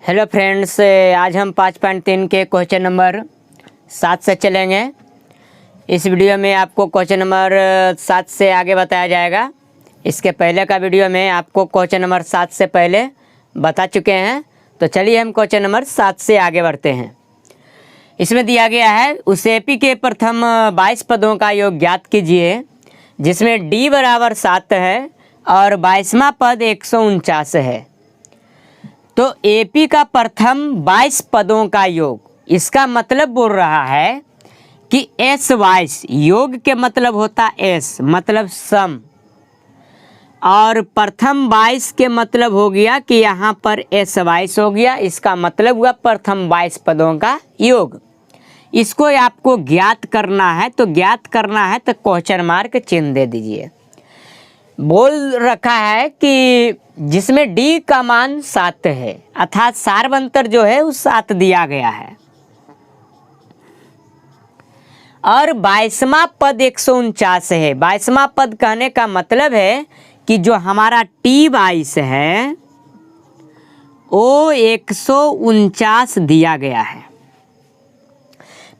Hello friends, आज हम 5.3 के क्वेश्चन नंबर 7 से चलेंगे। इस वीडियो में आपको क्वेश्चन नंबर 7 से आगे बताया जाएगा। इसके पहले का वीडियो में आपको क्वेश्चन नंबर 7 से पहले बता चुके हैं। तो चलिए हम क्वेश्चन नंबर 7 से आगे बढ़ते हैं। इसमें दिया गया है, उस एपी के प्रथम 22 पदों का योग ज्ञात कीजिए जिसमें डी बराबर 7 है और 22वां पद 149 है। तो एपी का प्रथम 22 पदों का योग, इसका मतलब बोल रहा है कि एस वाइस, योग के मतलब होता एस मतलब सम, और प्रथम 22 के मतलब हो गया कि यहाँ पर एस वाइस हो गया। इसका मतलब हुआ प्रथम 22 पदों का योग। इसको आपको ज्ञात करना है, तो ज्ञात करना है तो क्वेश्चन मार्क चिन्ह दे दीजिए। बोल रखा है कि जिसमें डी का मान 7 है, अर्थात सार्वंतर जो है वो 7 दिया गया है, और 22वां पद 149 है। 22वां पद कहने का मतलब है कि जो हमारा टी 22 है वो 149 दिया गया है।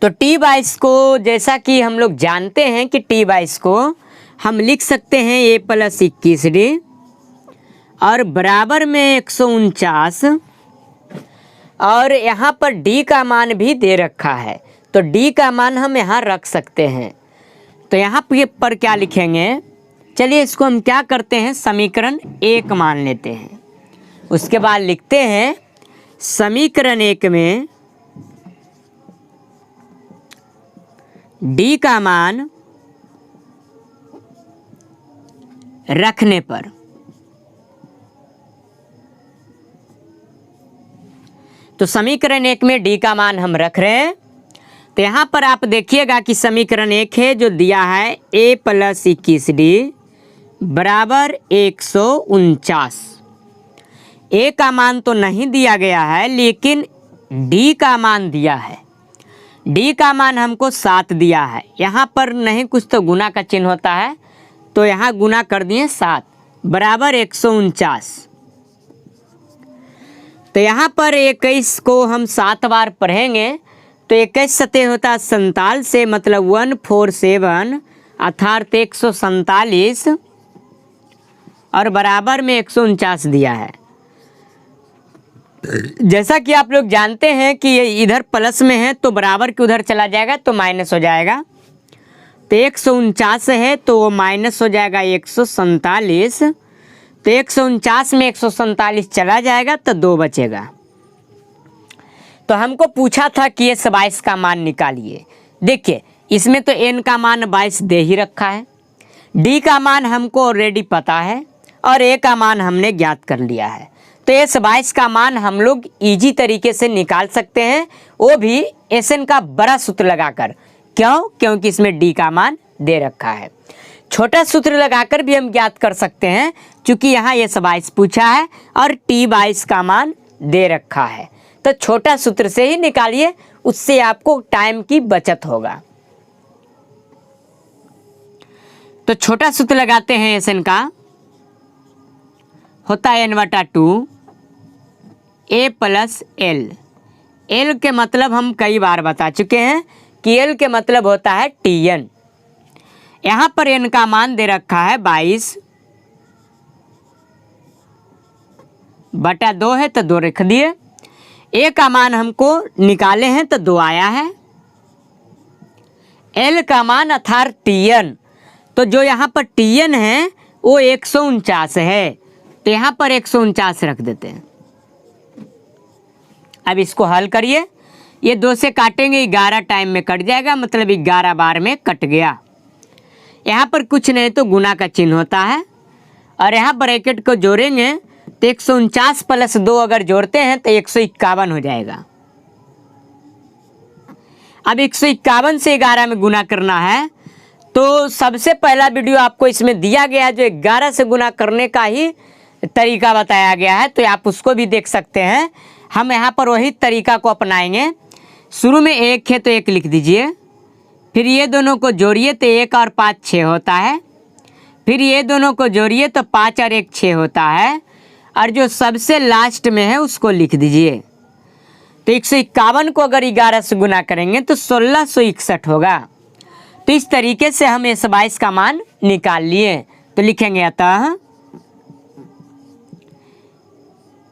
तो टी 22 को, जैसा कि हम लोग जानते हैं कि टी 22 को हम लिख सकते हैं a + 21d और बराबर में 149, और यहाँ पर d का मान भी दे रखा है, तो d का मान हम यहाँ रख सकते हैं। तो यहाँ पर क्या लिखेंगे, चलिए इसको हम क्या करते हैं, समीकरण 1 मान लेते हैं। उसके बाद लिखते हैं समीकरण 1 में d का मान रखने पर, तो समीकरण 1 में d का मान हम रख रहे हैं। तो यहाँ पर आप देखिएगा कि समीकरण 1 है जो दिया है a + 21d बराबर 149। a का मान तो नहीं दिया गया है, लेकिन d का मान दिया है। d का मान हमको 7 दिया है। यहाँ पर नहीं कुछ तो गुना का चिन्ह होता है, तो यहाँ गुना कर दिए 7 बराबर 149। तो यहाँ पर 21 को हम 7 बार पढ़ेंगे तो 21 सतह होता है 47 से, मतलब 147 अर्थात 147, और बराबर में 149 दिया है। जैसा कि आप लोग जानते हैं कि ये इधर प्लस में है तो बराबर के उधर चला जाएगा तो माइनस हो जाएगा। तो 149 है तो वो माइनस हो जाएगा 147। तो 149 में 147 चला जाएगा तो 2 बचेगा। तो हमको पूछा था कि ये 22 का मान निकालिए। देखिए इसमें तो n का मान 22 दे ही रखा है, d का मान हमको ऑलरेडी पता है, और a का मान हमने ज्ञात कर लिया है। तो ये 22 का मान हम लोग ईजी तरीके से निकाल सकते हैं, वो भी SN का बड़ा सूत्र लगाकर। क्यों? क्योंकि इसमें d का मान दे रखा है। छोटा सूत्र लगाकर भी हम ज्ञात कर सकते हैं, क्योंकि यहाँ ये 22 पूछा है और t 22 का मान दे रखा है। तो छोटा सूत्र से ही निकालिए, उससे आपको टाइम की बचत होगा। तो छोटा सूत्र लगाते हैं SN का, होता है n/2 a + l। l के मतलब हम कई बार बता चुके हैं कि l के मतलब होता है Tn। यहाँ पर n का मान दे रखा है 22/2 है तो 2 रख दिए। a का मान हमको निकाले हैं तो 2 आया है। l का मान अर्थात Tn, तो जो यहाँ पर Tn है वो 149 है, तो यहाँ पर 149 रख देते हैं। अब इसको हल करिए, ये 2 से काटेंगे 11 टाइम में कट जाएगा, मतलब 11 बार में कट गया। यहाँ पर कुछ नहीं तो गुना का चिन्ह होता है, और यहाँ ब्रैकेट को जोड़ेंगे तो 149 + 2 अगर जोड़ते हैं तो 151 हो जाएगा। अब 151 से 11 में गुना करना है, तो सबसे पहला वीडियो आपको इसमें दिया गया है जो 11 से गुना करने का ही तरीका बताया गया है, तो आप उसको भी देख सकते हैं। हम यहाँ पर वही तरीका को अपनाएंगे। शुरू में 1 है तो 1 लिख दीजिए, फिर ये दोनों को जोड़िए तो 1 और 5 6 होता है, फिर ये दोनों को जोड़िए तो 5 और 1 6 होता है, और जो सबसे लास्ट में है उसको लिख दीजिए। तो 151 को अगर 11 से गुना करेंगे तो 1661 होगा। तो इस तरीके से हम S22 का मान निकाल लिए। तो लिखेंगे अतः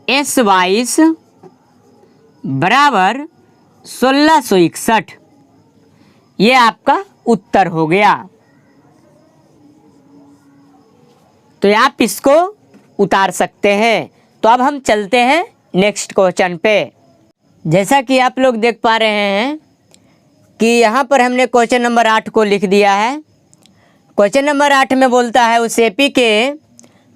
S22 बराबर 1661, ये आपका उत्तर हो गया। तो आप इसको उतार सकते हैं। तो अब हम चलते हैं नेक्स्ट क्वेश्चन पे। जैसा कि आप लोग देख पा रहे हैं कि यहाँ पर हमने क्वेश्चन नंबर 8 को लिख दिया है। क्वेश्चन नंबर 8 में बोलता है उस एपी के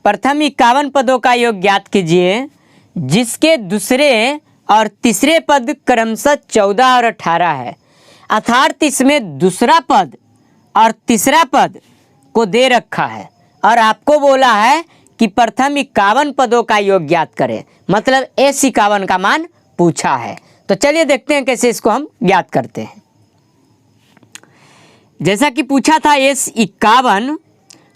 प्रथम 51 पदों का योग ज्ञात कीजिए जिसके दूसरे और तीसरे पद क्रमशः 14 और 18 है। अर्थात इसमें दूसरा पद और तीसरा पद को दे रखा है और आपको बोला है कि प्रथम 51 पदों का योग ज्ञात करें, मतलब S51 का मान पूछा है। तो चलिए देखते हैं कैसे इसको हम ज्ञात करते हैं। जैसा कि पूछा था S51,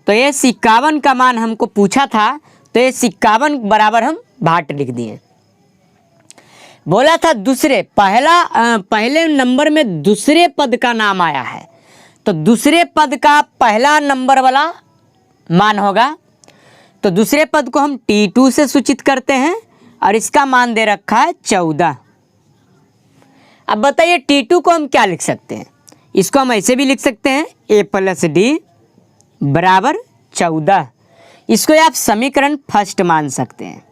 तो S51 का मान हमको पूछा था, तो S51 बराबर हम भाट लिख दिए। बोला था दूसरे, पहले नंबर में दूसरे पद का नाम आया है, तो दूसरे पद का पहला नंबर वाला मान होगा। तो दूसरे पद को हम T2 से सूचित करते हैं और इसका मान दे रखा है 14। अब बताइए T2 को हम क्या लिख सकते हैं? इसको हम ऐसे भी लिख सकते हैं A + D बराबर 14। इसको आप समीकरण फर्स्ट मान सकते हैं।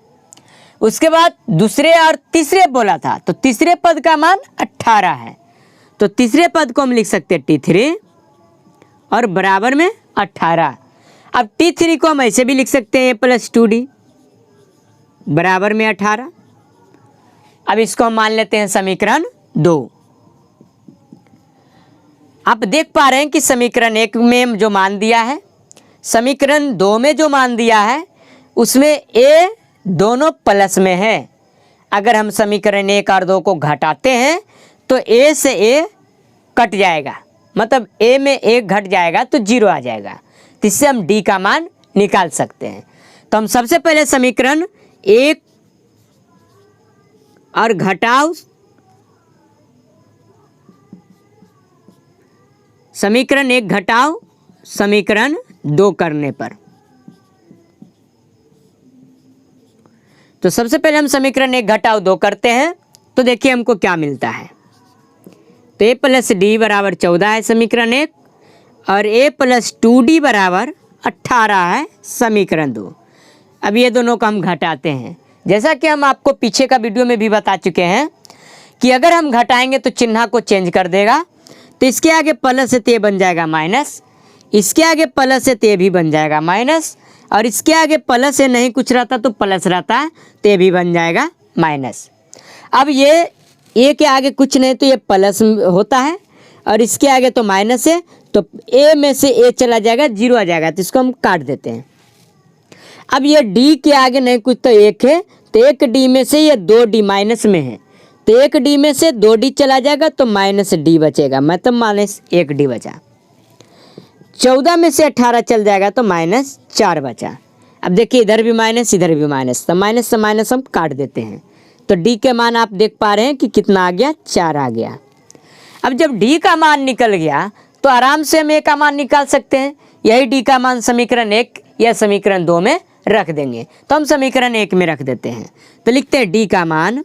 उसके बाद दूसरे और तीसरे बोला था, तो तीसरे पद का मान 18 है, तो तीसरे पद को हम लिख सकते हैं T3 और बराबर में 18। अब T3 को हम ऐसे भी लिख सकते हैं A + 2D बराबर में 18। अब इसको हम मान लेते हैं समीकरण 2। आप देख पा रहे हैं कि समीकरण 1 में जो मान दिया है, समीकरण 2 में जो मान दिया है, उसमें A दोनों प्लस में है। अगर हम समीकरण 1 और 2 को घटाते हैं तो A से A कट जाएगा, मतलब A में 1 घट जाएगा तो 0 आ जाएगा। तो इससे हम D का मान निकाल सकते हैं। तो हम सबसे पहले समीकरण 1 और घटाओ समीकरण 1 घटाओ समीकरण 2 करने पर, तो सबसे पहले हम समीकरण 1 घटाओ 2 करते हैं तो देखिए हमको क्या मिलता है। तो A + D बराबर 14 है समीकरण 1 और A + 2D बराबर 18 है समीकरण 2। अब ये दोनों को हम घटाते हैं। जैसा कि हम आपको पीछे का वीडियो में भी बता चुके हैं कि अगर हम घटाएंगे तो चिन्ह को चेंज कर देगा। तो इसके आगे प्लस है तो ये बन जाएगा माइनस, इसके आगे प्लस है तो ये भी बन जाएगा माइनस, और इसके आगे प्लस है नहीं कुछ रहता तो प्लस रहता है तो ये भी बन जाएगा माइनस। अब ये ए के आगे कुछ नहीं तो ये प्लस होता है और इसके आगे तो माइनस है, तो ए में से ए चला जाएगा 0 आ जाएगा, तो इसको हम काट देते हैं। अब ये डी के आगे नहीं कुछ तो 1 है, तो 1 डी में से ये 2 डी माइनस में है, तो 1 डी में से 2 डी चला जाएगा तो माइनस डी बचेगा, मतलब -1 डी बचा। 14 में से 18 चल जाएगा तो -4 बचा। अब देखिए इधर भी माइनस इधर भी माइनस, तो माइनस से माइनस हम काट देते हैं। तो डी के मान आप देख पा रहे हैं कि कितना आ गया, 4 आ गया। अब जब डी का मान निकल गया तो आराम से हम ए का मान निकाल सकते हैं। यही डी का मान समीकरण 1 या समीकरण 2 में रख देंगे। तो हम समीकरण 1 में रख देते हैं, तो लिखते हैं डी का मान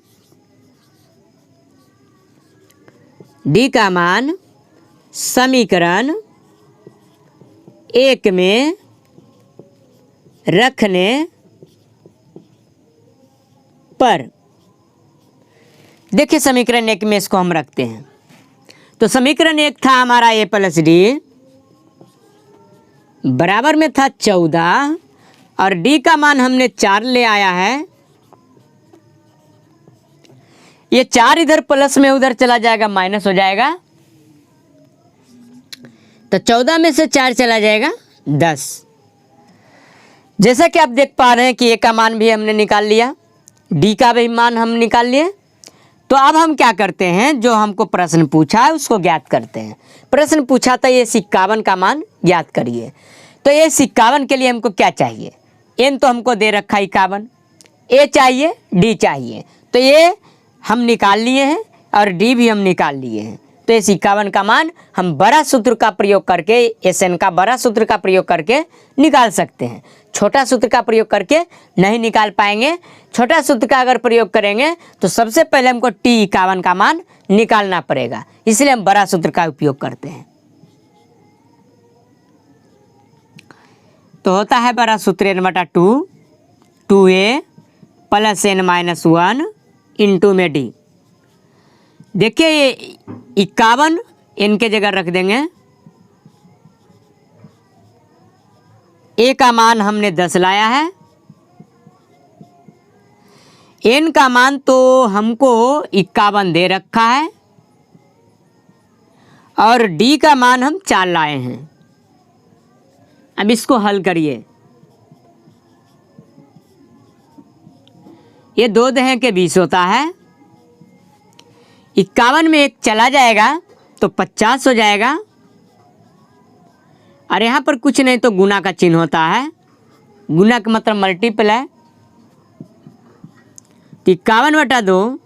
समीकरण 1 में रखने पर, देखिए समीकरण 1 में इसको हम रखते हैं। तो समीकरण 1 था हमारा A + D बराबर में था 14 और D का मान हमने 4 ले आया है। ये 4 इधर प्लस में उधर चला जाएगा माइनस हो जाएगा, तो 14 में से 4 चला जाएगा 10। जैसा कि आप देख पा रहे हैं कि A का मान भी हमने निकाल लिया, D का भी मान हम निकाल लिए। तो अब हम क्या करते हैं, जो हमको प्रश्न पूछा है उसको ज्ञात करते हैं। प्रश्न पूछा था ये 51 का मान ज्ञात करिए। तो ये 51 के लिए हमको क्या चाहिए, n तो हमको दे रखा है 51, A चाहिए D चाहिए। तो ये हम निकाल लिए हैं और डी भी हम निकाल लिए हैं। तो इस 51 का मान हम बड़ा सूत्र का प्रयोग करके, SN का बड़ा सूत्र का प्रयोग करके निकाल सकते हैं। छोटा सूत्र का प्रयोग करके नहीं निकाल पाएंगे। छोटा सूत्र का अगर प्रयोग करेंगे तो सबसे पहले हमको T51 का मान निकालना पड़ेगा, इसलिए हम बड़ा सूत्र का उपयोग करते हैं। तो होता है बड़ा सूत्र n/2 2a plus n-1 into में डी। देखिए ये 51 n के जगह रख देंगे, a का मान हमने 10 लाया है, n का मान तो हमको 51 दे रखा है और d का मान हम 4 लाए हैं। अब इसको हल करिए। ये 2 दहें के 20 होता है, 51 में 1 चला जाएगा तो 50 हो जाएगा, और यहाँ पर कुछ नहीं तो गुना का चिन्ह होता है। गुना का मतलब मल्टीपल है। तो 51/2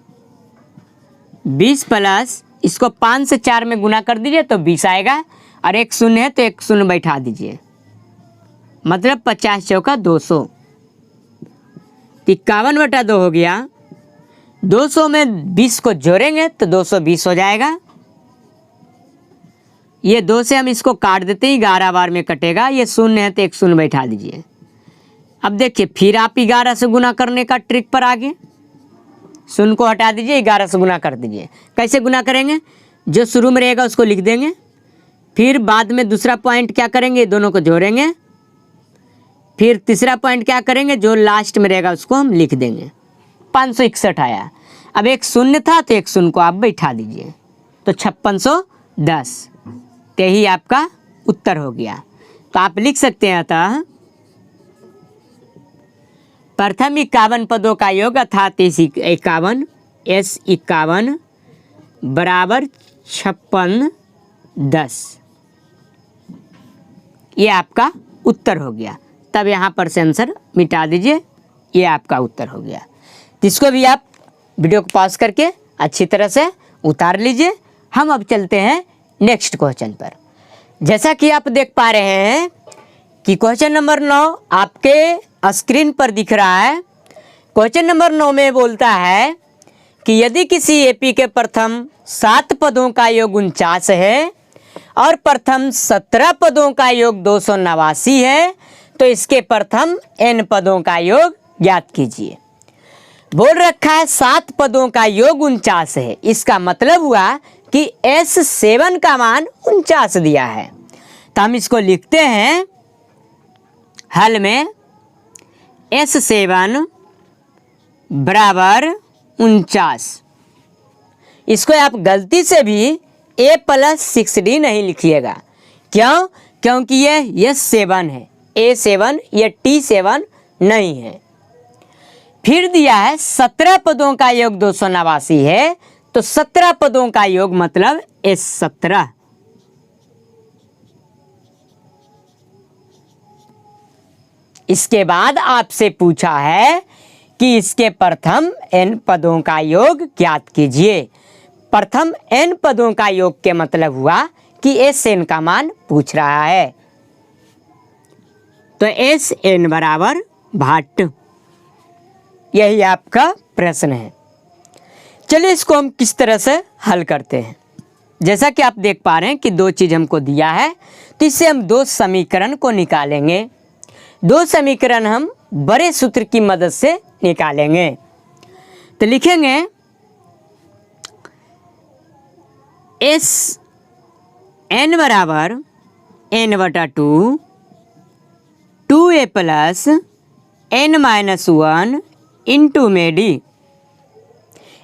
20 प्लस इसको 5 से 4 में गुना कर दीजिए तो 20 आएगा, और 1 शून्य है तो 1 शून्य बैठा दीजिए, मतलब 50 चौका 200। 51/2 हो गया। 200 में 20 को जोड़ेंगे तो 220 हो जाएगा। ये 2 से हम इसको काट देते हैं, 11 बार में कटेगा। ये शून्य है तो 1 शून्य बैठा दीजिए। अब देखिए फिर आप 11 से गुना करने का ट्रिक पर आगे, शून्य को हटा दीजिए, 11 से गुना कर दीजिए। कैसे गुना करेंगे? जो शुरू में रहेगा उसको लिख देंगे, फिर बाद में दूसरा पॉइंट क्या करेंगे, दोनों को जोड़ेंगे, फिर तीसरा पॉइंट क्या करेंगे, जो लास्ट में रहेगा उसको हम लिख देंगे। 561 आया। अब 1 शून्य था तो 1 शून्य को आप बैठा दीजिए, तो 5610। यही आपका उत्तर हो गया। तो आप लिख सकते हैं, अतः प्रथम 51 पदों का योग अर्थात S51 बराबर 5610। ये आपका उत्तर हो गया। तब यहाँ पर से आंसर मिटा दीजिए, ये आपका उत्तर हो गया। इसको भी आप वीडियो को पॉज करके अच्छी तरह से उतार लीजिए। हम अब चलते हैं नेक्स्ट क्वेश्चन पर। जैसा कि आप देख पा रहे हैं कि क्वेश्चन नंबर 9 आपके स्क्रीन पर दिख रहा है। क्वेश्चन नंबर 9 में बोलता है कि यदि किसी एपी के प्रथम 7 पदों का योग 49 है और प्रथम 17 पदों का योग 289 है, तो इसके प्रथम n पदों का योग ज्ञात कीजिए। बोल रखा है 7 पदों का योग 49 है, इसका मतलब हुआ कि S7 का मान 49 दिया है। तो हम इसको लिखते हैं हल में, S7 बराबर 49। इसको आप गलती से भी a + 6d नहीं लिखिएगा। क्यों? क्योंकि ये S7 है, A7, ये T7 नहीं है। फिर दिया है 17 पदों का योग 289 है, तो 17 पदों का योग मतलब S17। इसके बाद आपसे पूछा है कि इसके प्रथम n पदों का योग ज्ञात कीजिए। प्रथम n पदों का योग के मतलब हुआ कि Sn का मान पूछ रहा है, तो Sn बराबर भाट। यही आपका प्रश्न है। चलिए इसको हम किस तरह से हल करते हैं। जैसा कि आप देख पा रहे हैं कि 2 चीज़ हमको दिया है, तो इससे हम 2 समीकरण को निकालेंगे। 2 समीकरण हम बड़े सूत्र की मदद से निकालेंगे। तो लिखेंगे Sn बराबर n/2 2a plus n-1 into में डी।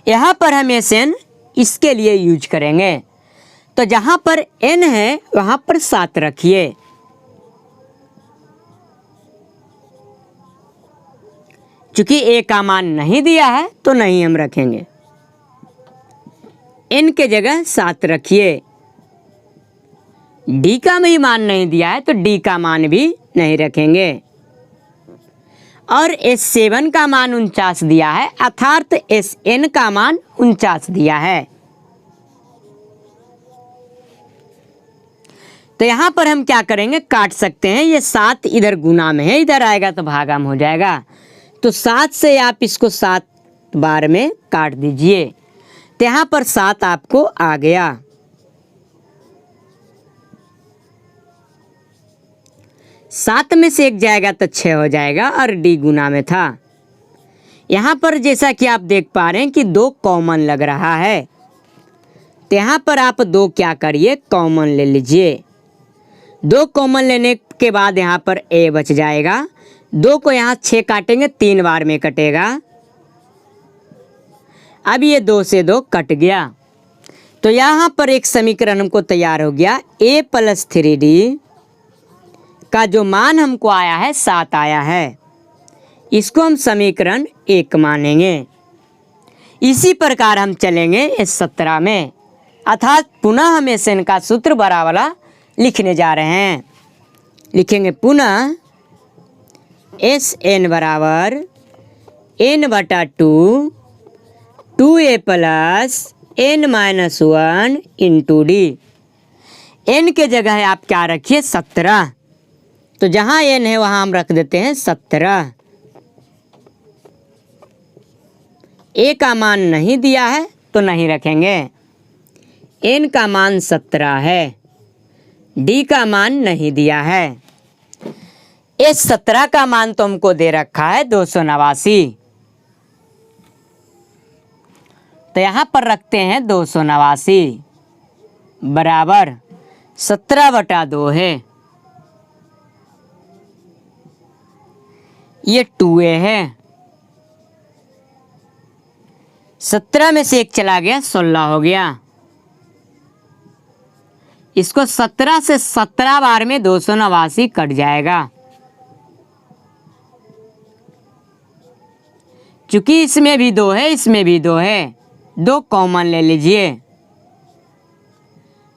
यहाँ पर हम Sn इसके लिए यूज करेंगे। तो जहाँ पर n है वहाँ पर 7 रखिए। चूंकि a का मान नहीं दिया है तो नहीं हम रखेंगे, n के जगह 7 रखिए। d का भी मान नहीं दिया है तो d का मान भी नहीं रखेंगे। और S7 का मान 49 दिया है, अर्थात Sn का मान 49 दिया है। तो यहाँ पर हम क्या करेंगे, काट सकते हैं। ये 7 इधर गुना में है, इधर आएगा तो भागा में हो जाएगा। तो 7 से आप इसको 7 बार में काट दीजिए, तो यहाँ पर 7 आपको आ गया। 7 में से 1 जाएगा तो 6 हो जाएगा और डी गुना में था। यहाँ पर जैसा कि आप देख पा रहे हैं कि 2 कॉमन लग रहा है, तो यहाँ पर आप 2 क्या करिए, कॉमन ले लीजिए। 2 कॉमन लेने के बाद यहाँ पर ए बच जाएगा। 2 को यहाँ 6 काटेंगे, 3 बार में कटेगा। अब ये 2 से 2 कट गया, तो यहाँ पर एक समीकरण हमको तैयार हो गया। a + 3d का जो मान हमको आया है 7 आया है, इसको हम समीकरण 1 मानेंगे। इसी प्रकार हम चलेंगे इस 17 में, अर्थात पुनः हम Sn का सूत्र बड़ा वाला लिखने जा रहे हैं। लिखेंगे पुनः Sn बराबर n/2 2a + n-1 into D. n के जगह आप क्या रखिए, 17। तो जहाँ n है वहाँ हम रख देते हैं 17। a का मान नहीं दिया है तो नहीं रखेंगे। n का मान 17 है, d का मान नहीं दिया है। इस 17 का मान तो हमको दे रखा है 289, तो यहाँ पर रखते हैं 289 बराबर 17/2 है। ये 2a है, 17 में से 1 चला गया, 16 हो गया। इसको 17 से 17 बार में 289 कट जाएगा। चूंकि इसमें भी 2 है, इसमें भी 2 है, 2 कॉमन ले लीजिए।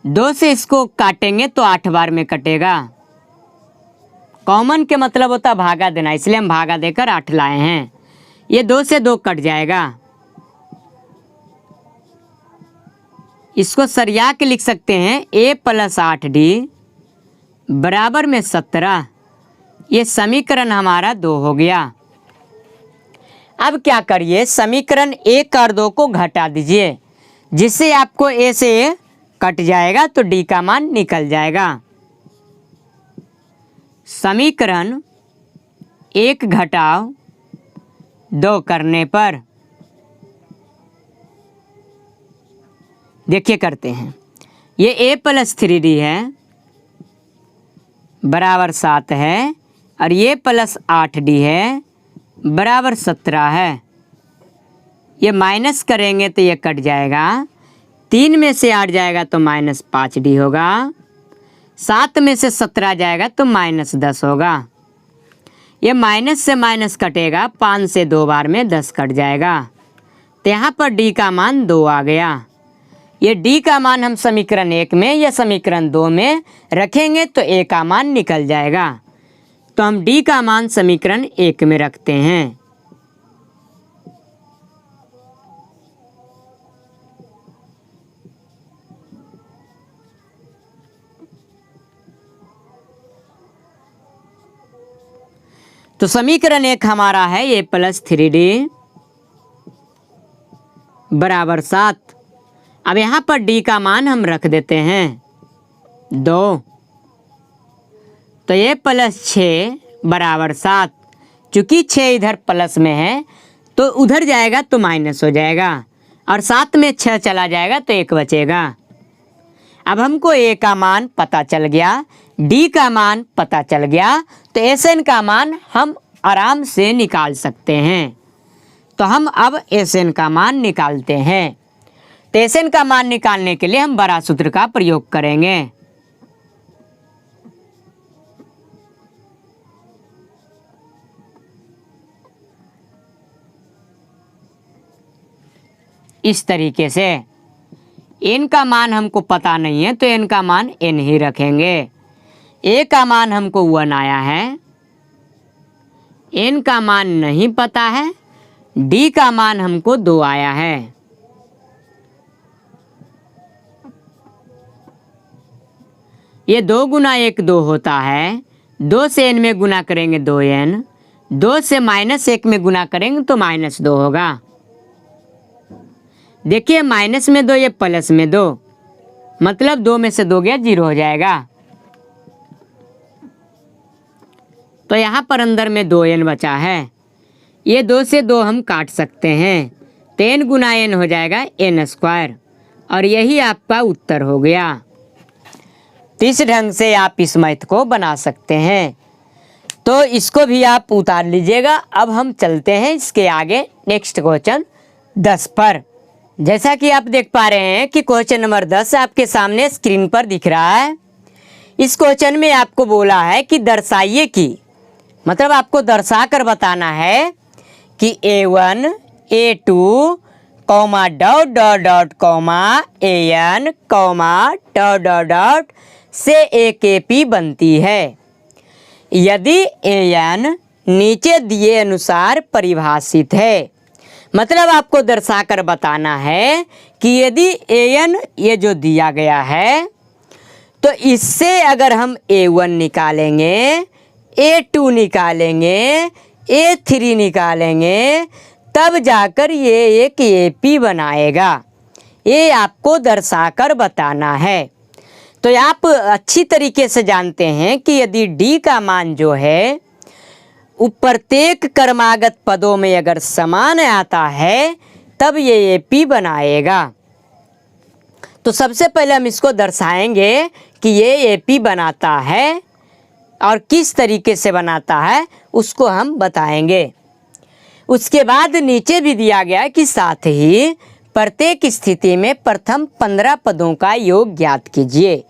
2 से इसको काटेंगे तो 8 बार में कटेगा। कॉमन के मतलब होता है भागा देना, इसलिए हम भागा देकर 8 लाए हैं। ये 2 से 2 कट जाएगा। इसको सरिया के लिख सकते हैं a + 8d बराबर में 17। ये समीकरण हमारा 2 हो गया। अब क्या करिए, समीकरण 1 और 2 को घटा दीजिए, जिससे आपको a से a कट जाएगा तो d का मान निकल जाएगा। समीकरण 1 घटाव 2 करने पर देखिए करते हैं। ये a + 3d है बराबर 7 है, और ये + 8d है बराबर 17 है। ये माइनस करेंगे तो ये कट जाएगा। 3 में से 8 जाएगा तो -5d होगा। 7 में से 17 जाएगा तो -10 होगा। ये माइनस से माइनस कटेगा, 5 से 2 बार में 10 कट जाएगा। तो यहाँ पर d का मान 2 आ गया। ये d का मान हम समीकरण 1 में या समीकरण 2 में रखेंगे तो a का मान निकल जाएगा। तो हम d का मान समीकरण 1 में रखते हैं। तो समीकरण 1 हमारा है a + 3d बराबर 7। अब यहाँ पर d का मान हम रख देते हैं 2। तो a + 6 बराबर 7। चूँकि 6 इधर प्लस में है तो उधर जाएगा तो माइनस हो जाएगा, और 7 में 6 चला जाएगा तो 1 बचेगा। अब हमको a का मान पता चल गया, d का मान पता चल गया, तो Sn का मान हम आराम से निकाल सकते हैं। तो हम अब Sn का मान निकालते हैं। तो Sn का मान निकालने के लिए हम बड़ा सूत्र का प्रयोग करेंगे। इस तरीके से n का मान हमको पता नहीं है तो n का मान n ही रखेंगे। a का मान हमको 1 आया है, n का मान नहीं पता है, d का मान हमको 2 आया है। ये 2 गुना 1 2 होता है, 2 से n में गुना करेंगे 2n, 2 से -1 में गुना करेंगे तो -2 होगा। देखिए माइनस में 2 ये प्लस में 2, मतलब 2 में से 2 गया 0 हो जाएगा। तो यहाँ पर अंदर में 2n बचा है, ये 2 से 2 हम काट सकते हैं, तो n गुना n हो जाएगा n², और यही आपका उत्तर हो गया। तो इस ढंग से आप इस मैथ को बना सकते हैं, तो इसको भी आप उतार लीजिएगा। अब हम चलते हैं इसके आगे नेक्स्ट क्वेश्चन 10 पर। जैसा कि आप देख पा रहे हैं कि क्वेश्चन नंबर 10 आपके सामने स्क्रीन पर दिख रहा है। इस क्वेश्चन में आपको बोला है कि दर्शाइए कि, मतलब आपको दर्शा कर बताना है कि A1 A2 comma dot dot dot comma AN comma dot dot dot से एक AP बनती है यदि AN नीचे दिए अनुसार परिभाषित है। मतलब आपको दर्शा कर बताना है कि यदि AN ये जो दिया गया है, तो इससे अगर हम A1 निकालेंगे, A2 निकालेंगे, A3 निकालेंगे, तब जाकर ये एक AP बनाएगा। ये आपको दर्शा कर बताना है। तो आप अच्छी तरीके से जानते हैं कि यदि D का मान जो है प्रत्येक क्रमागत पदों में अगर समान आता है, तब ये AP बनाएगा। तो सबसे पहले हम इसको दर्शाएंगे कि ये AP बनाता है, और किस तरीके से बनाता है उसको हम बताएंगे। उसके बाद नीचे भी दिया गया कि साथ ही प्रत्येक स्थिति में प्रथम 15 पदों का योग ज्ञात कीजिए।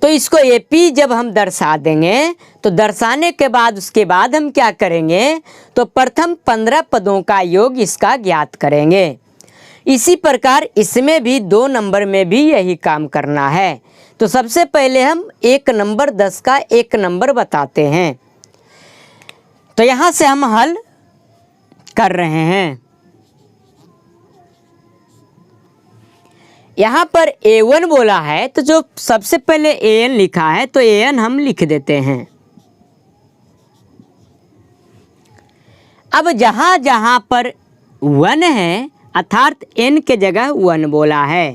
तो इसको AP जब हम दर्शा देंगे, तो दर्शाने के बाद उसके बाद हम क्या करेंगे, तो प्रथम 15 पदों का योग इसका ज्ञात करेंगे। इसी प्रकार इसमें भी 2 नंबर में भी यही काम करना है। तो सबसे पहले हम 1 नंबर 10 का 1 नंबर बताते हैं। तो यहाँ से हम हल कर रहे हैं। यहाँ पर A1 बोला है, तो जो सबसे पहले AN लिखा है तो AN हम लिख देते हैं। अब जहाँ जहाँ पर 1 है, अर्थात n के जगह 1 बोला है,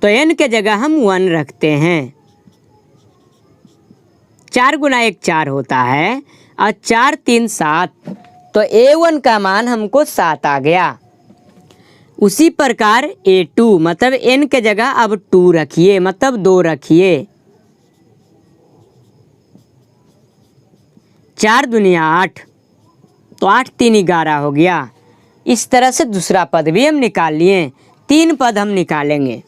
तो n के जगह हम 1 रखते हैं। 4 गुना 1 4 होता है, और 4 3 7, तो A1 का मान हमको 7 आ गया। उसी प्रकार A2, मतलब n के जगह अब 2 रखिए, मतलब 2 रखिए। 4 दुनिया 8, तो 8 3 11 हो गया। इस तरह से दूसरा पद भी हम निकाल लिए। 3 पद हम निकालेंगे,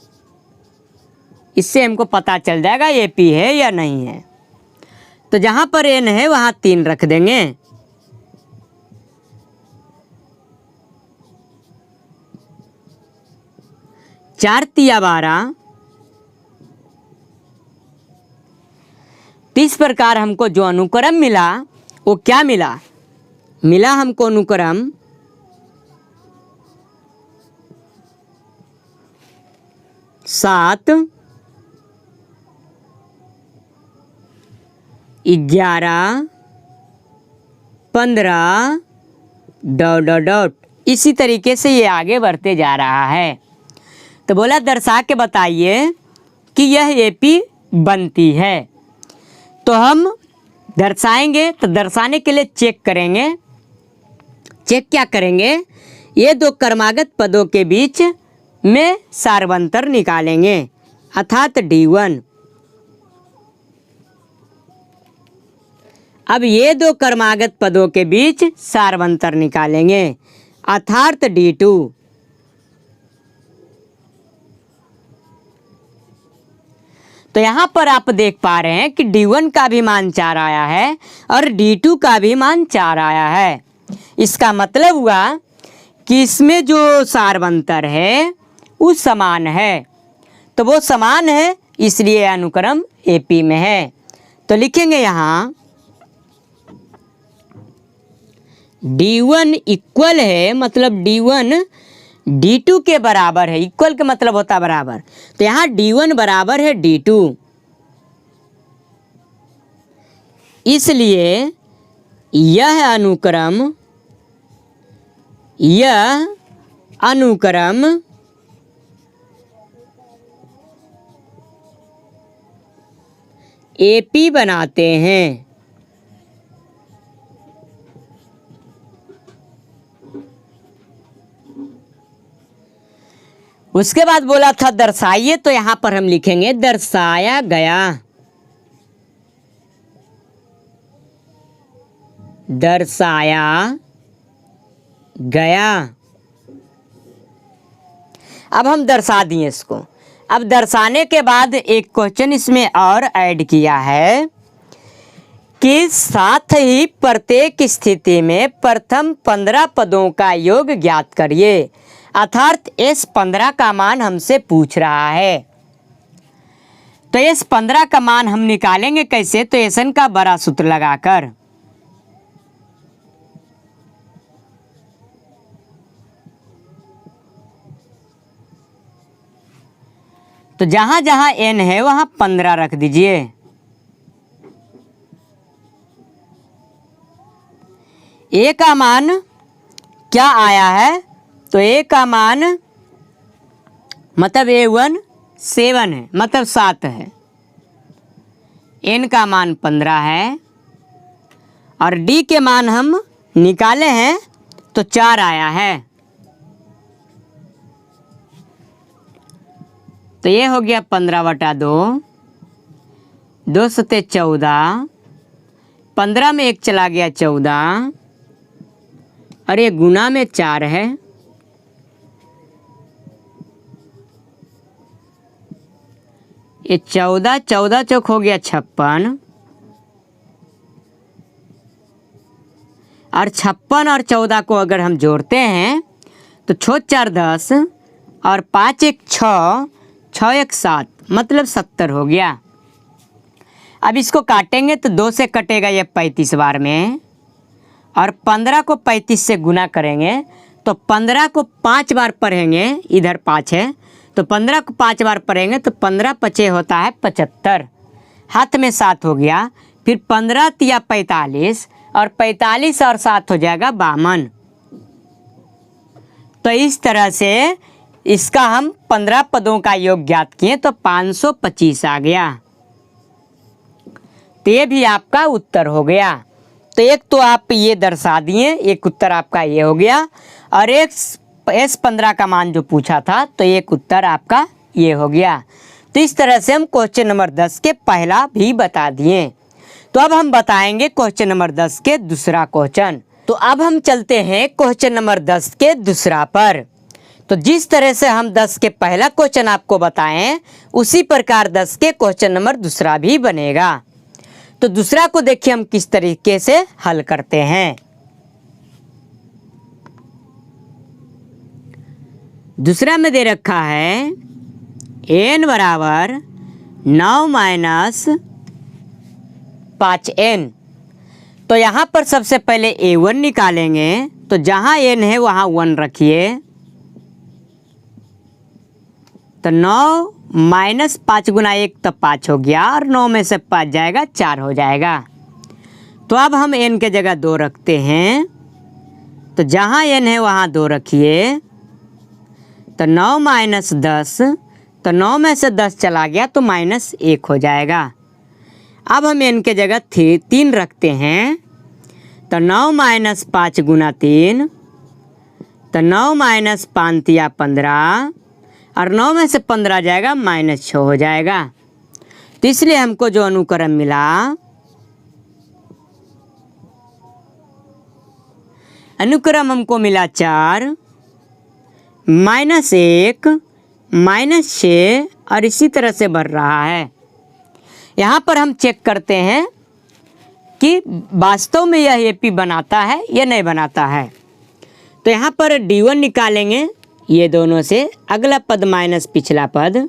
इससे हमको पता चल जाएगा AP है या नहीं है। तो जहाँ पर n है वहाँ 3 रख देंगे। चार 12। इस प्रकार हमको जो अनुक्रम मिला वो क्या मिला, मिला हमको अनुक्रम 7 11 15 डॉट डॉट डॉट। इसी तरीके से ये आगे बढ़ते जा रहा है। तो बोला दर्शा के बताइए कि यह AP बनती है। तो हम दर्शाएंगे, तो दर्शाने के लिए चेक करेंगे। चेक क्या करेंगे, ये 2 क्रमागत पदों के बीच में सार्वंतर निकालेंगे, अर्थात D1। अब ये 2 क्रमागत पदों के बीच सार्वंतर निकालेंगे, अर्थात D2। तो यहाँ पर आप देख पा रहे हैं कि D1 का भी मान 4 आया है और D2 का भी मान 4 आया है। इसका मतलब हुआ कि इसमें जो सार्वंतर है वो समान है। तो वो समान है, इसलिए अनुक्रम AP में है। तो लिखेंगे यहाँ D1 इक्वल है, मतलब D1 D2 के बराबर है। इक्वल का मतलब होता है बराबर, तो यहाँ D1 बराबर है D2। इसलिए यह अनुक्रम AP बनाते हैं। उसके बाद बोला था दर्शाइए, तो यहां पर हम लिखेंगे दर्शाया गया। दर्शाया गया। अब हम दर्शा दिए इसको। अब दर्शाने के बाद एक क्वेश्चन इसमें और ऐड किया है कि साथ ही प्रत्येक स्थिति में प्रथम 15 पदों का योग ज्ञात करिए। अर्थात S15 का मान हमसे पूछ रहा है, तो S15 का मान हम निकालेंगे कैसे? तो SN का बड़ा सूत्र लगाकर। तो जहां जहां N है वहां 15 रख दीजिए। A का मान क्या आया है? तो A का मान मतलब A1 7 है, मतलब 7 है। N का मान 15 है और D के मान हम निकाले हैं तो 4 आया है। तो ये हो गया 15/2, 2 सते 14, 15 में 1 चला गया 14 और ये गुना में 4 है। ये 14 चौक हो गया 56 और 56 और 14 को अगर हम जोड़ते हैं तो 6 4 10 और 5 1 6, 6 1 7, मतलब 70 हो गया। अब इसको काटेंगे तो 2 से कटेगा ये 35 बार में और 15 को 35 से गुना करेंगे तो 15 को 5 बार पढ़ेंगे, इधर 5 है तो 15 को 5 बार पढ़ेंगे तो 15 पचे होता है 75, हाथ में 7 हो गया। फिर 15 तिया 45 और 45 और 7 हो जाएगा 52। तो इस तरह से इसका हम 15 पदों का योग ज्ञात किए तो 525 आ गया। तो ये भी आपका उत्तर हो गया। तो एक तो आप ये दर्शा दिए, एक उत्तर आपका ये हो गया और एक S15 का मान जो पूछा था तो एक उत्तर आपका ये हो गया। तो इस तरह से हम क्वेश्चन नंबर 10 के पहला भी बता दिए। तो अब हम बताएंगे क्वेश्चन नंबर 10 के दूसरा क्वेश्चन। तो अब हम चलते हैं क्वेश्चन नंबर 10 के दूसरा पर। तो जिस तरह से हम 10 के पहला क्वेश्चन आपको बताएं उसी प्रकार 10 के क्वेश्चन नंबर दूसरा भी बनेगा। तो दूसरा को देखिए हम किस तरीके से हल करते हैं। दूसरा में दे रखा है n बराबर 9 - 5n। तो यहाँ पर सबसे पहले A1 निकालेंगे, तो जहाँ n है वहाँ 1 रखिए। तो 9 - 5 गुना 1 तो 5 हो गया और 9 में से 5 जाएगा 4 हो जाएगा। तो अब हम n के जगह 2 रखते हैं, तो जहाँ n है वहाँ 2 रखिए। तो 9 - 10, तो 9 में से 10 चला गया तो -1 हो जाएगा। अब हम n के जगह 3 रखते हैं, तो 9 - 5 गुना 3, तो 9 - 5 तिया 15 और 9 में से 15 जाएगा -6 हो जाएगा। तो इसलिए हमको जो अनुक्रम मिला, अनुक्रम हमको मिला 4 -1 -6 और इसी तरह से बढ़ रहा है। यहाँ पर हम चेक करते हैं कि वास्तव में यह AP बनाता है या नहीं बनाता है। तो यहाँ पर D1 निकालेंगे ये दोनों से, अगला पद माइनस पिछला पद,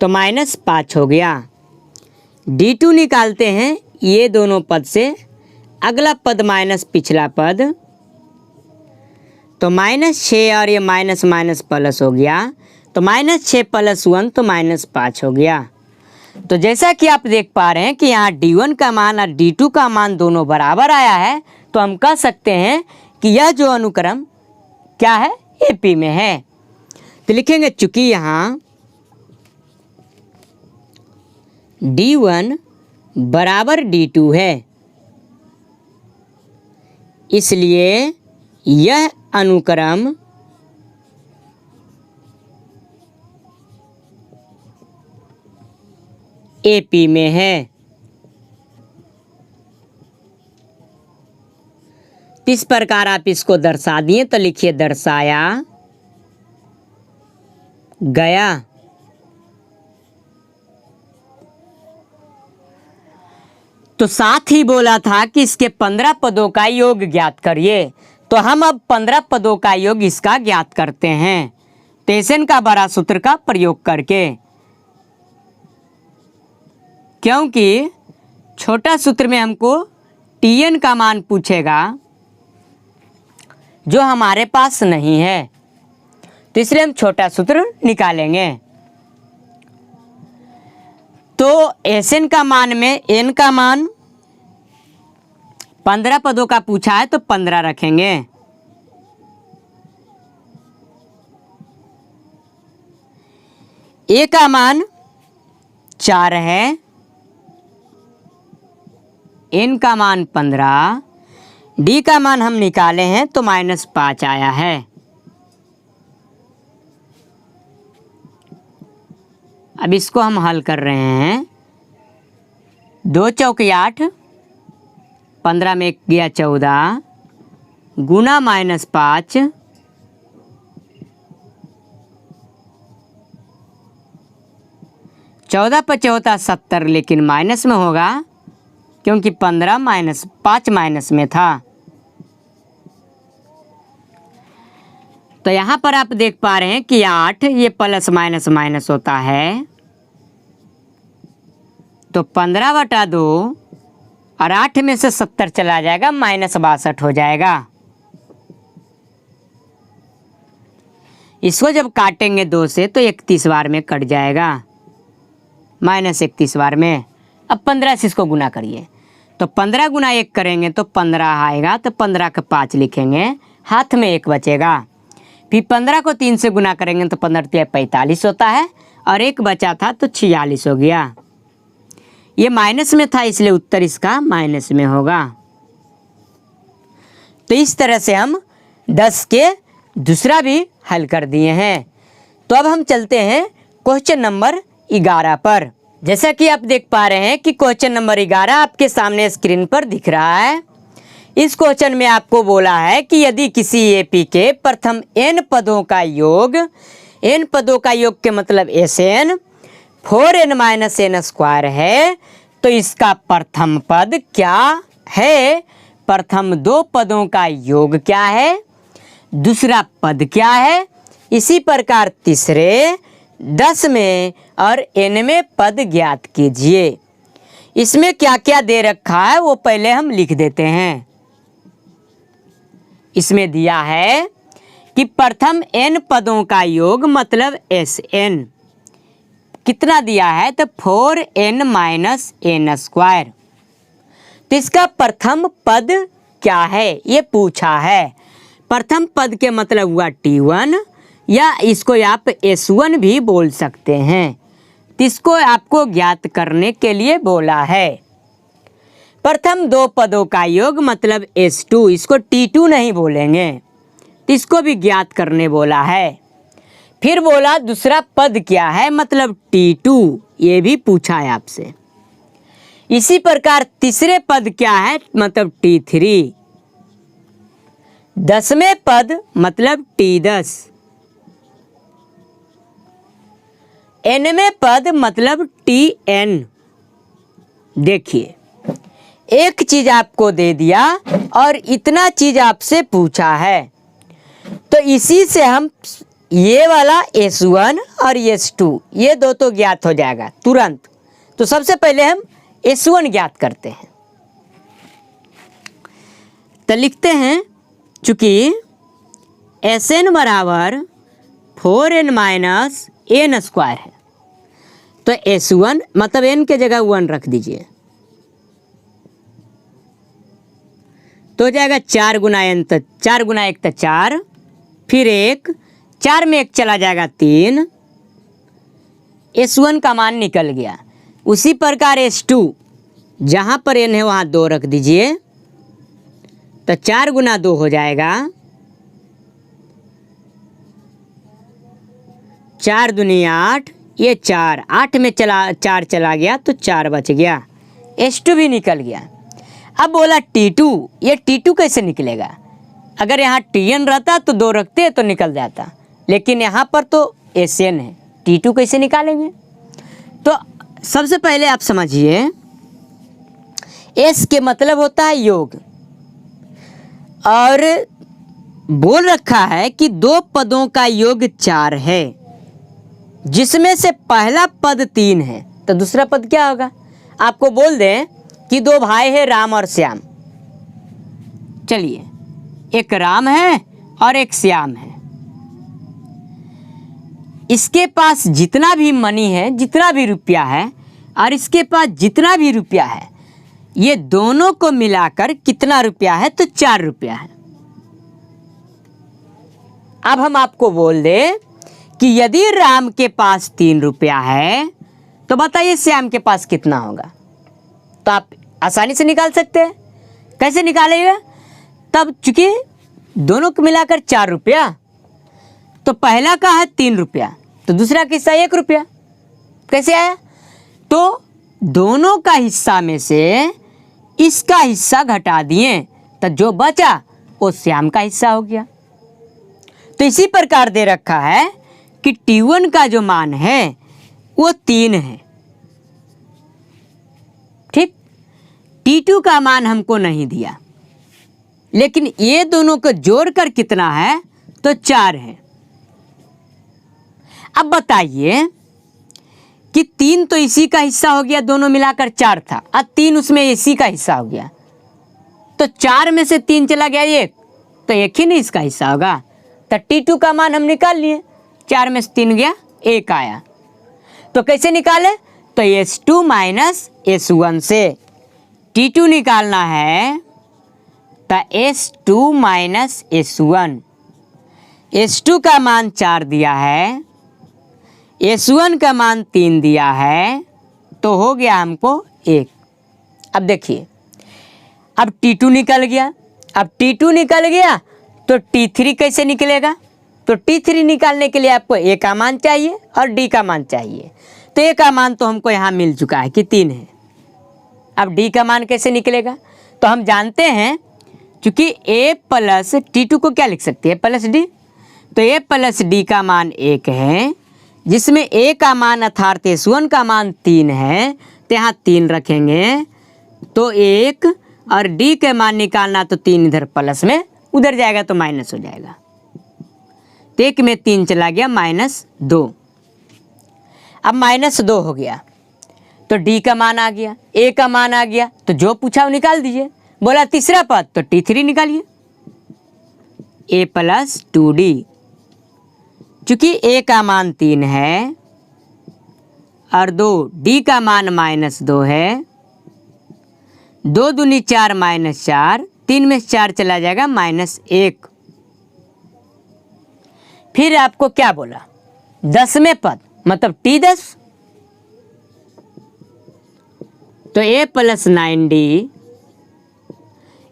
तो -5 हो गया। D2 निकालते हैं ये दोनों पद से, अगला पद माइनस पिछला पद, तो -6 और ये माइनस माइनस प्लस हो गया, तो -6 + 1 तो -5 हो गया। तो जैसा कि आप देख पा रहे हैं कि यहाँ D1 का मान और D2 का मान दोनों बराबर आया है, तो हम कह सकते हैं कि यह जो अनुक्रम क्या है, AP में है। तो लिखेंगे चूंकि यहाँ D1 बराबर D2 है, इसलिए यह अनुक्रम AP में है। इस प्रकार आप इसको दर्शा दिए, तो लिखिए दर्शाया गया। तो साथ ही बोला था कि इसके 15 पदों का योग ज्ञात करिए, तो हम अब 15 पदों का योग इसका ज्ञात करते हैं टेसन का बड़ा सूत्र का प्रयोग करके, क्योंकि छोटा सूत्र में हमको Tn का मान पूछेगा जो हमारे पास नहीं है, तो इसलिए हम छोटा सूत्र निकालेंगे। तो Sn का मान में n का मान 15 पदों का पूछा है, तो 15 रखेंगे। A का मान 4 है, n का मान 15, D का मान हम निकाले हैं तो -5 आया है। अब इसको हम हल कर रहे हैं। 2 चौके 8, 15 में 1 गया 14, गुना -5, चौदह 5 70, लेकिन माइनस में होगा क्योंकि 15 -5 माइनस में था। तो यहाँ पर आप देख पा रहे हैं कि 8 ये प्लस माइनस माइनस होता है, तो 15/2 और 8 में से 70 चला जाएगा, -62 हो जाएगा। इसको जब काटेंगे 2 से तो 31 बार में कट जाएगा, -31 बार में। अब 15 से इसको गुना करिए, तो 15 गुना 1 करेंगे तो 15 आएगा, तो 15 का 5 लिखेंगे, हाथ में 1 बचेगा। फिर 15 को 3 से गुना करेंगे तो 15 45 होता है, और 1 बचा था तो 46 हो गया। ये माइनस में था इसलिए उत्तर इसका माइनस में होगा। तो इस तरह से हम 10 के दूसरा भी हल कर दिए हैं। तो अब हम चलते हैं क्वेश्चन नंबर 11 पर। जैसा कि आप देख पा रहे हैं कि क्वेश्चन नंबर 11 आपके सामने स्क्रीन पर दिख रहा है। इस क्वेश्चन में आपको बोला है कि यदि किसी एपी के प्रथम n पदों का योग, n पदों का योग के मतलब Sn 4n - n² है, तो इसका प्रथम पद क्या है, प्रथम 2 पदों का योग क्या है, दूसरा पद क्या है, इसी प्रकार तीसरे 10 में और n में पद ज्ञात कीजिए। इसमें क्या क्या दे रखा है वो पहले हम लिख देते हैं। इसमें दिया है कि प्रथम n पदों का योग मतलब Sn कितना दिया है, तो 4n - n²। तो इसका प्रथम पद क्या है ये पूछा है। प्रथम पद के मतलब हुआ T1, या इसको आप S1 भी बोल सकते हैं। तो इसको आपको ज्ञात करने के लिए बोला है। प्रथम 2 पदों का योग मतलब S2, इसको T2 नहीं बोलेंगे, तो इसको भी ज्ञात करने बोला है। फिर बोला दूसरा पद क्या है, मतलब T2, ये भी पूछा है आपसे। इसी प्रकार तीसरे पद क्या है, मतलब T3। 10वें पद मतलब T10। nवें पद मतलब Tn। देखिए एक चीज आपको दे दिया और इतना चीज आपसे पूछा है, तो इसी से हम ये वाला S1 और S2 ये 2 तो ज्ञात हो जाएगा तुरंत। तो सबसे पहले हम S1 ज्ञात करते हैं। तो लिखते हैं चूँकि एस एन बराबर 4n माइनस एन स्क्वायर है, तो S1 मतलब n के जगह 1 रख दीजिए, तो हो जाएगा 4 गुना n, तो 4 गुना 1 तो 4, फिर 1, 4 में 1 चला जाएगा 3, S1 का मान निकल गया। उसी प्रकार S2 जहाँ पर n है वहाँ 2 रख दीजिए, तो 4 गुना 2 हो जाएगा 4 दूनी 8, ये 4, 8 में 4 चला गया तो 4 बच गया, S2 भी निकल गया। अब बोला T2, ये T2 कैसे निकलेगा? अगर यहाँ Tn रहता तो 2 रखते तो निकल जाता, लेकिन यहाँ पर तो Sn है, T2 कैसे निकालेंगे? तो सबसे पहले आप समझिए, S के मतलब होता है योग, और बोल रखा है कि 2 पदों का योग 4 है, जिसमें से पहला पद 3 है, तो दूसरा पद क्या होगा? आपको बोल दें कि 2 भाई हैं राम और श्याम, चलिए एक राम है और एक श्याम है, इसके पास जितना भी मनी है, जितना भी रुपया है, और इसके पास जितना भी रुपया है, ये दोनों को मिलाकर कितना रुपया है? तो 4 रुपया है। अब हम आपको बोल दें कि यदि राम के पास 3 रुपया है, तो बताइए श्याम के पास कितना होगा? तो आप आसानी से निकाल सकते हैं। कैसे निकालेगा? तब चूंकि दोनों को मिलाकर 4 रुपया, तो पहला का है 3 रुपया, तो दूसरा का हिस्सा 1 रुपया। कैसे आया? तो दोनों का हिस्सा में से इसका हिस्सा घटा दिए, तो जो बचा वो श्याम का हिस्सा हो गया। तो इसी प्रकार दे रखा है कि T1 का जो मान है वो 3 है, ठीक। T2 का मान हमको नहीं दिया, लेकिन ये दोनों को जोड़कर कितना है? तो 4 है। अब बताइए कि 3 तो इसी का हिस्सा हो गया, दोनों मिलाकर 4 था, और 3 उसमें इसी का हिस्सा हो गया, तो 4 में से 3 चला गया 1, तो 1 ही नहीं इसका हिस्सा होगा। तो T2 का मान हम निकाल लिए, 4 में से 3 गया, 1 आया। तो कैसे निकाले? तो S2 माइनस S1 से T2 निकालना है, तो S2 माइनस S1, S2 का मान 4 दिया है, S1 का मान 3 दिया है, तो हो गया हमको 1। अब देखिए, अब T2 निकल गया। अब T2 निकल गया तो T3 कैसे निकलेगा? तो T3 निकालने के लिए आपको A का मान चाहिए और D का मान चाहिए। तो A का मान तो हमको यहाँ मिल चुका है कि 3 है। अब D का मान कैसे निकलेगा? तो हम जानते हैं, क्योंकि A प्लस T2 को क्या लिख सकते हैं? Plus D। तो A प्लस D का मान 1 है, जिसमें A का मान अर्थात S1 का मान 3 है, तो यहाँ 3 रखेंगे तो 1, और D के मान निकालना तो 3 इधर प्लस में, उधर जाएगा तो माइनस हो जाएगा। तो 1 में 3 चला गया, -2। अब -2 हो गया तो D का मान आ गया, A का मान आ गया, तो जो पूछा वो निकाल दीजिए। बोला तीसरा पद, तो T3 निकालिए, A प्लस 2D। चूंकि A का मान 3 है और 2, D का मान -2 है, 2 दूनी 4 -4, 3 में 4 चला जाएगा -1। फिर आपको क्या बोला? 10वें पद मतलब T10, तो A प्लस 9D,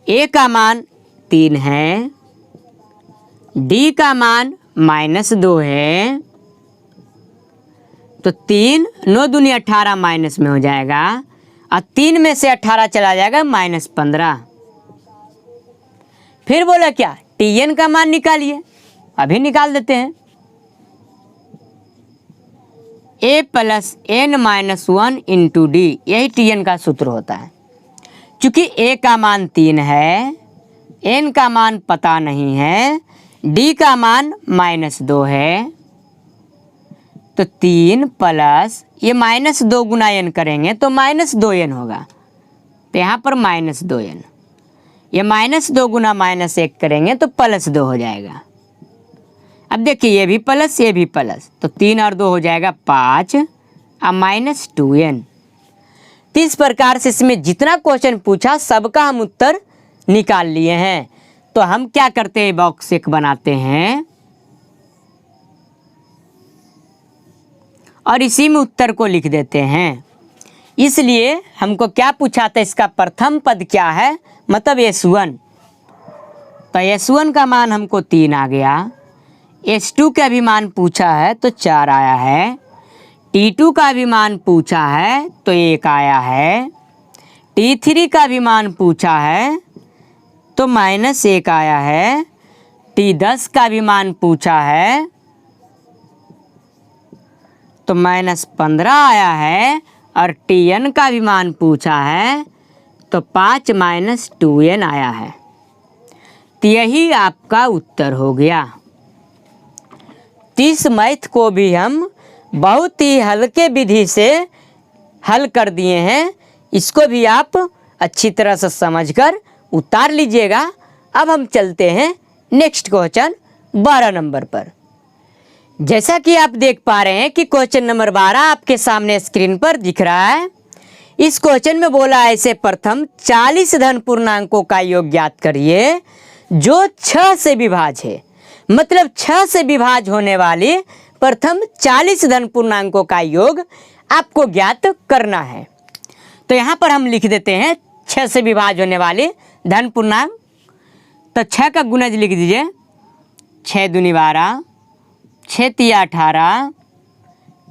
A का मान 3 है, D का मान -2 है, तो 3, 9 दूनी 18 माइनस में हो जाएगा, और 3 में से 18 चला जाएगा -15। फिर बोला क्या? Tn का मान निकालिए। अभी निकाल देते हैं। A plus n-1 into D, यही Tn का सूत्र होता है। चूंकि A का मान 3 है, n का मान पता नहीं है, D का मान -2 है, तो 3 प्लस ये -2 गुना n करेंगे तो -2n होगा, तो यहाँ पर -2n। ये -2 गुना -1 करेंगे तो +2 हो जाएगा। अब देखिए ये भी प्लस ये भी प्लस, तो 3 और 2 हो जाएगा 5 और -2n। तो इस प्रकार से इसमें जितना क्वेश्चन पूछा सबका हम उत्तर निकाल लिए हैं। तो हम क्या करते हैं, बॉक्स एक बनाते हैं और इसी में उत्तर को लिख देते हैं। इसलिए हमको क्या पूछा था, इसका प्रथम पद क्या है, मतलब S1। तो S1 का मान हमको 3 आ गया। S2 का भी मान पूछा है तो 4 आया है। T2 का भी मान पूछा है तो 1 आया है। T3 का भी मान पूछा है तो -1 आया है। T10 का भी मान पूछा है तो -15 आया है। और Tn का भी मान पूछा है तो 5 - 2n आया है। तो यही आपका उत्तर हो गया। इस मैथ को भी हम बहुत ही हल्के विधि से हल कर दिए हैं। इसको भी आप अच्छी तरह से समझकर उतार लीजिएगा। अब हम चलते हैं नेक्स्ट क्वेश्चन 12 नंबर पर। जैसा कि आप देख पा रहे हैं कि क्वेश्चन नंबर 12 आपके सामने स्क्रीन पर दिख रहा है। इस क्वेश्चन में बोला है इसे प्रथम 40 धन पूर्णांकों का योग ज्ञात करिए जो 6 से विभाज्य है। मतलब 6 से विभाज्य होने वाली प्रथम 40 धन पूर्णांकों का योग आपको ज्ञात करना है। तो यहाँ पर हम लिख देते हैं 6 से विभाज्य होने वाले धन पूर्णांक। तो 6 का गुणज लिख दीजिए, 6 दूनी 12, 6 तिया 18,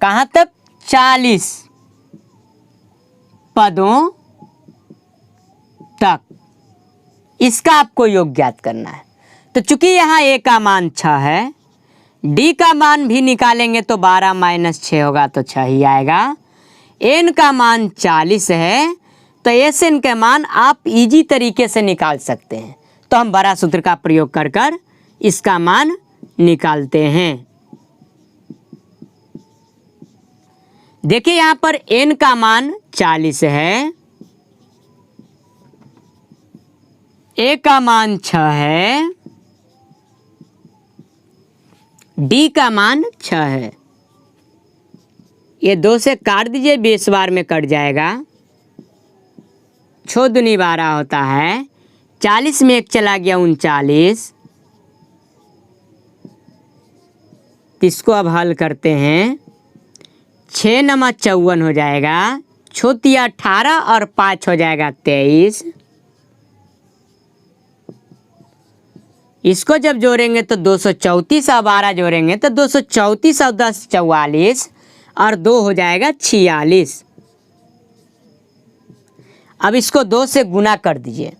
कहाँ तक 40 पदों तक इसका आपको योग ज्ञात करना है। तो चूंकि यहाँ a का मान 6 है, d का मान भी निकालेंगे तो 12 - 6 होगा तो 6 ही आएगा। n का मान 40 है तो Sn के मान आप इजी तरीके से निकाल सकते हैं। तो हम बड़ा सूत्र का प्रयोग कर कर इसका मान निकालते हैं। देखिए यहाँ पर n का मान 40 है, a का मान 6 है, d का मान 6 है। ये 2 से काट दीजिए, 20 बार में कट जाएगा। 6 दूनी 12 होता है, 40 में 1 चला गया 39। इसको अब हल करते हैं। 6 नमक 54 हो जाएगा, 6 तिया 18 और 5 हो जाएगा 23। इसको जब जोड़ेंगे तो 234 और 12 जोड़ेंगे तो 234 और 10 44 और 2 हो जाएगा 46। अब इसको 2 से गुना कर दीजिए।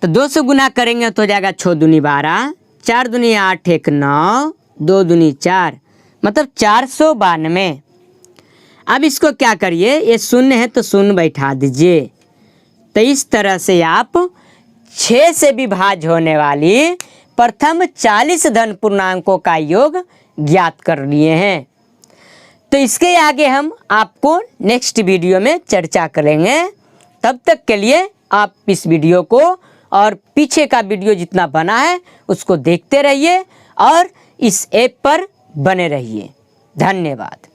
तो 2 से गुना करेंगे तो हो जाएगा 6 दूनी 12, 4 दूनी 8, 1 9, 2 दूनी 4, मतलब 492। अब इसको क्या करिए, ये शून्य है तो शून्य बैठा दीजिए। तो इस तरह से आप 6 से विभाज्य होने वाली प्रथम 40 धन पूर्णांकों का योग ज्ञात कर लिए हैं। तो इसके आगे हम आपको नेक्स्ट वीडियो में चर्चा करेंगे। तब तक के लिए आप इस वीडियो को और पीछे का वीडियो जितना बना है उसको देखते रहिए और इस ऐप पर बने रहिए। धन्यवाद।